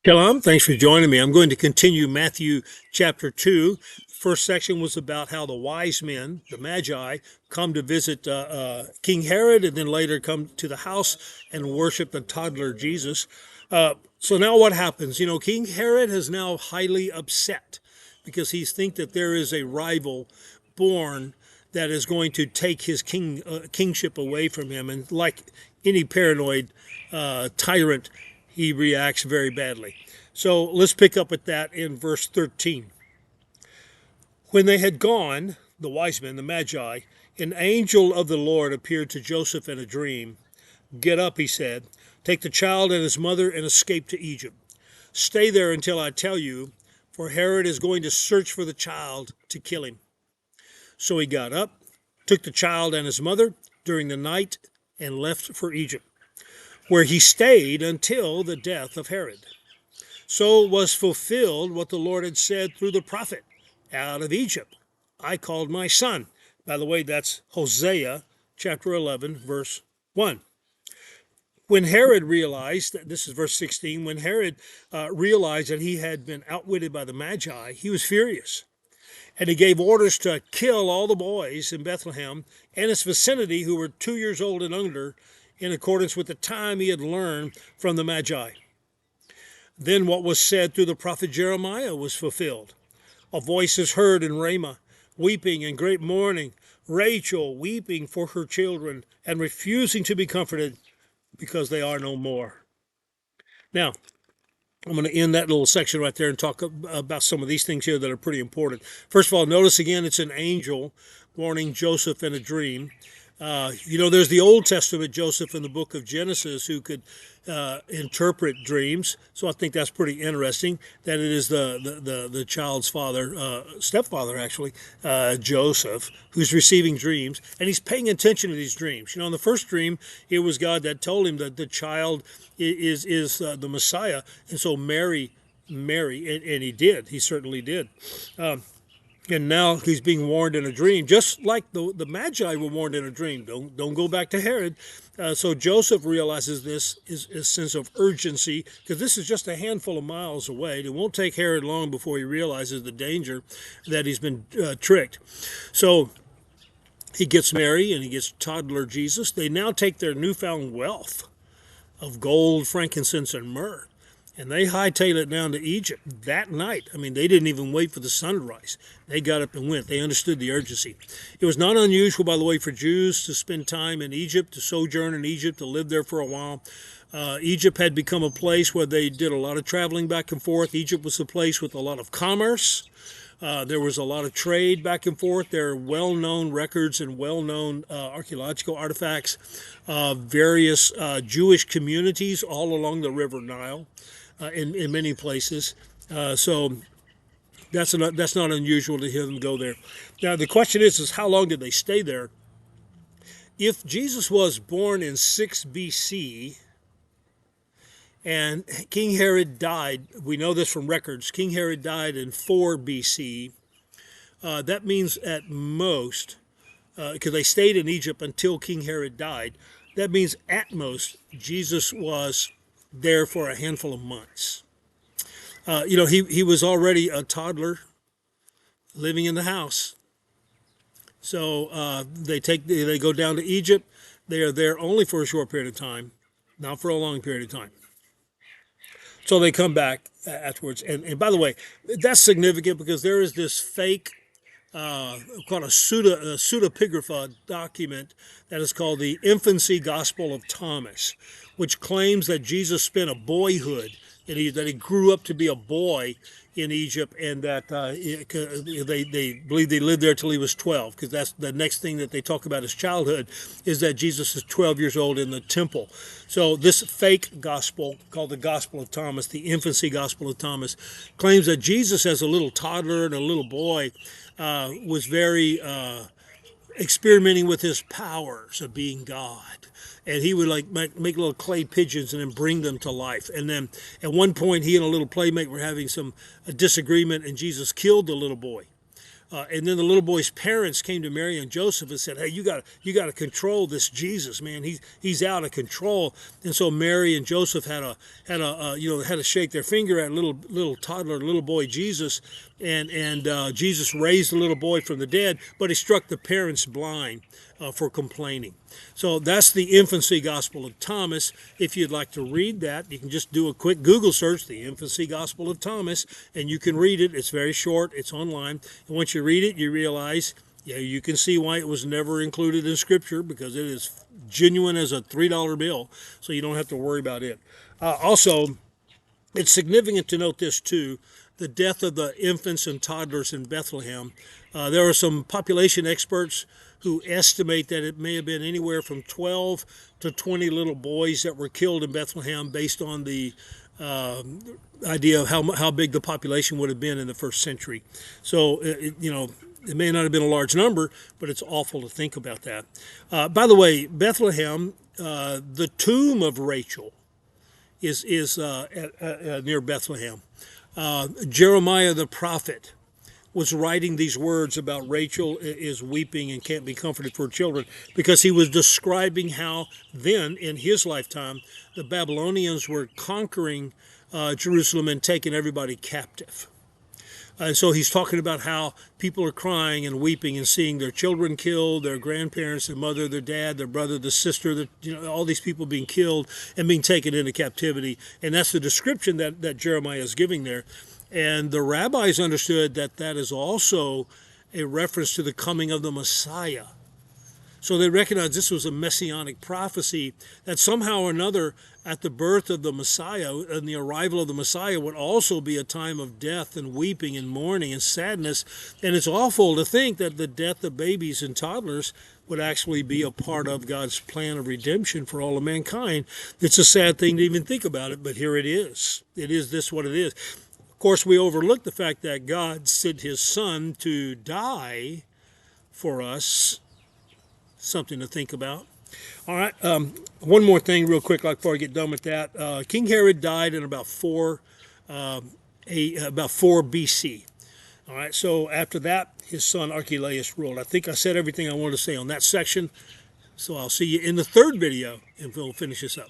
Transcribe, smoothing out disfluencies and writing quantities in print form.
Shalom, thanks for joining me. I'm going to continue Matthew chapter 2. First section was about how the wise men, the Magi, come to visit King Herod and then later come to the house and worship the toddler Jesus. So now what happens? King Herod is now highly upset because he thinks that there is a rival born that is going to take his kingship away from him. And like any paranoid tyrant, he reacts very badly. So let's pick up at that in verse 13. When they had gone, the wise men, the Magi, an angel of the Lord appeared to Joseph in a dream. Get up, he said, take the child and his mother and escape to Egypt. Stay there until I tell you, for Herod is going to search for the child to kill him. So he got up, took the child and his mother during the night, and left for Egypt, where he stayed until the death of Herod. So was fulfilled what the Lord had said through the prophet, out of Egypt I called my son. By the way, that's Hosea chapter 11, verse 1. When Herod realized, this is verse 16, when Herod realized that he had been outwitted by the Magi, he was furious. And he gave orders to kill all the boys in Bethlehem and its vicinity who were 2 years old and under, in accordance with the time he had learned from the Magi. Then what was said through the prophet Jeremiah was fulfilled. A voice is heard in Ramah, weeping in great mourning, Rachel weeping for her children and refusing to be comforted because they are no more. Now, I'm going to end that little section right there and talk about some of these things here that are pretty important. First of all, notice again, it's an angel warning Joseph in a dream. There's the Old Testament Joseph in the book of Genesis who could interpret dreams. So I think that's pretty interesting that it is the child's father, stepfather actually, Joseph, who's receiving dreams. And he's paying attention to these dreams. In the first dream, it was God that told him that the child is the Messiah. And so Mary, and he did. He certainly did. And now he's being warned in a dream, just like the Magi were warned in a dream. Don't go back to Herod. So Joseph realizes this is a sense of urgency, because this is just a handful of miles away. It won't take Herod long before he realizes the danger that he's been tricked. So he gets Mary and he gets toddler Jesus. They now take their newfound wealth of gold, frankincense, and myrrh, and they hightail it down to Egypt that night. I mean, they didn't even wait for the sun to rise. They got up and went. They understood the urgency. It was not unusual, by the way, for Jews to spend time in Egypt, to sojourn in Egypt, to live there for a while. Egypt had become a place where they did a lot of traveling back and forth. Egypt was a place with a lot of commerce. There was a lot of trade back and forth. There are well-known records and well-known archaeological artifacts of various Jewish communities all along the River Nile. In many places, so that's not unusual to hear them go there. Now the question is how long did they stay there? If Jesus was born in 6 BC and King Herod died, we know this from records, King Herod died in 4 BC, that means at most, because they stayed in Egypt until King Herod died, that means at most Jesus was there for a handful of months. He was already a toddler living in the house. So they go down to Egypt. They are there only for a short period of time, not for a long period of time. So they come back afterwards. And by the way, that's significant because there is this fake called a pseudepigrapha document that is called the Infancy Gospel of Thomas, which claims that Jesus spent a boyhood, and that he grew up to be a boy in Egypt, and that they believe they lived there till he was 12, because that's the next thing that they talk about his childhood, is that Jesus is 12 years old in the temple. So this fake gospel, called the Gospel of Thomas, the Infancy Gospel of Thomas, claims that Jesus as a little toddler and a little boy was very experimenting with his powers of being God. And he would make little clay pigeons and then bring them to life. And then at one point, he and a little playmate were having some disagreement, and Jesus killed the little boy. And then the little boy's parents came to Mary and Joseph and said, "Hey, you got to control this Jesus, man. He's out of control." And so Mary and Joseph had to shake their finger at little toddler, little boy Jesus, and Jesus raised the little boy from the dead, but he struck the parents blind for complaining. So that's the infancy gospel of Thomas. If you'd like to read that, you can just do a quick Google search, the infancy gospel of Thomas, and you can read it. It's very short. It's online. And once you read it, you realize, yeah, you can see why it was never included in Scripture, because it is genuine as a $3 bill, so you don't have to worry about it. Also, it's significant to note this too, the death of the infants and toddlers in Bethlehem. There are some population experts who estimate that it may have been anywhere from 12 to 20 little boys that were killed in Bethlehem, based on the idea of how big the population would have been in the first century. So, it may not have been a large number, but it's awful to think about that. By the way, Bethlehem, the tomb of Rachel is near Bethlehem. Jeremiah the prophet was writing these words about Rachel is weeping and can't be comforted for her children, because he was describing how then, in his lifetime, the Babylonians were conquering Jerusalem and taking everybody captive. And so he's talking about how people are crying and weeping and seeing their children killed, their grandparents, their mother, their dad, their brother, their sister, all these people being killed and being taken into captivity. And that's the description that Jeremiah is giving there. And the rabbis understood that that is also a reference to the coming of the Messiah. So they recognized this was a messianic prophecy, that somehow or another, at the birth of the Messiah and the arrival of the Messiah would also be a time of death and weeping and mourning and sadness. And it's awful to think that the death of babies and toddlers would actually be a part of God's plan of redemption for all of mankind. It's a sad thing to even think about it, but here it is. It is this what it is. Of course, we overlook the fact that God sent his son to die for us. Something to think about. All right, one more thing real quick before I get done with that. King Herod died in about 4 BC. All right, so after that, his son Archelaus ruled. I think I said everything I wanted to say on that section, so I'll see you in the third video, and we'll finish this up.